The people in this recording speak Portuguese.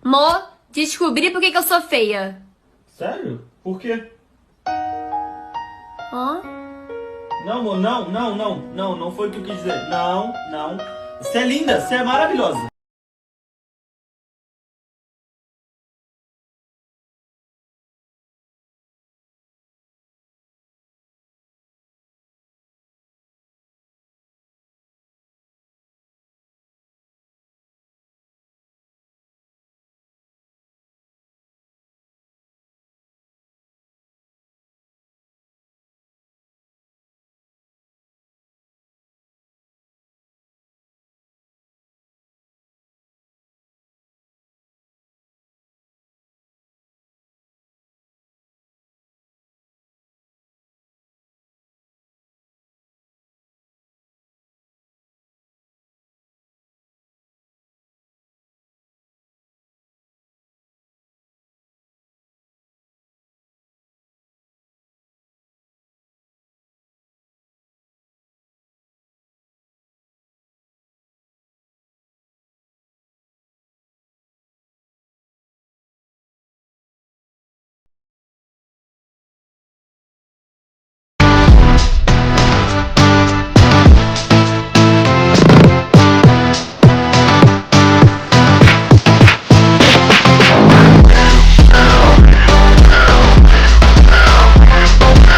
Mo, descobri por que eu sou feia. Sério? Por quê? Hã? Não, amor, não foi o que eu quis dizer. Não. Você é linda, você é maravilhosa.